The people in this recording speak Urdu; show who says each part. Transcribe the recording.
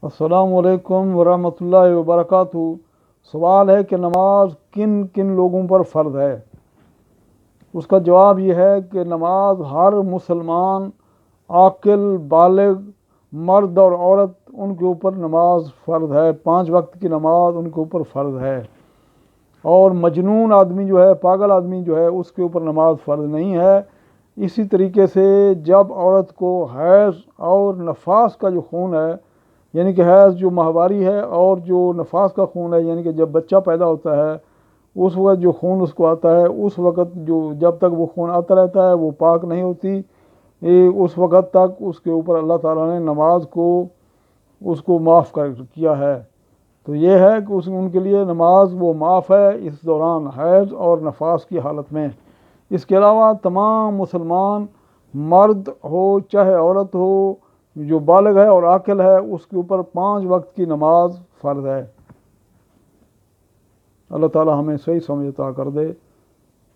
Speaker 1: السلام علیکم ورحمۃ اللہ وبرکاتہ۔ سوال ہے کہ نماز کن کن لوگوں پر فرض ہے؟ اس کا جواب یہ ہے کہ نماز ہر مسلمان عاقل بالغ مرد اور عورت ان کے اوپر نماز فرض ہے، 5 وقت کی نماز ان کے اوپر فرض ہے۔ اور مجنون آدمی جو ہے، پاگل آدمی جو ہے، اس کے اوپر نماز فرض نہیں ہے۔ اسی طریقے سے جب عورت کو حیض اور نفاس کا جو خون ہے، یعنی کہ حیض جو ماہواری ہے اور جو نفاس کا خون ہے، یعنی کہ جب بچہ پیدا ہوتا ہے اس وقت جو خون اس کو آتا ہے، اس وقت جب تک وہ خون آتا رہتا ہے وہ پاک نہیں ہوتی، اس وقت تک اس کے اوپر اللہ تعالیٰ نے نماز کو اس کو معاف کیا ہے۔ تو یہ ہے کہ ان کے لیے نماز وہ معاف ہے اس دوران حیض اور نفاس کی حالت میں۔ اس کے علاوہ تمام مسلمان مرد ہو چاہے عورت ہو جو بالغ ہے اور عاقل ہے، اس کے اوپر 5 وقت کی نماز فرض ہے۔ اللہ تعالی ہمیں صحیح سمجھ عطا کر دے۔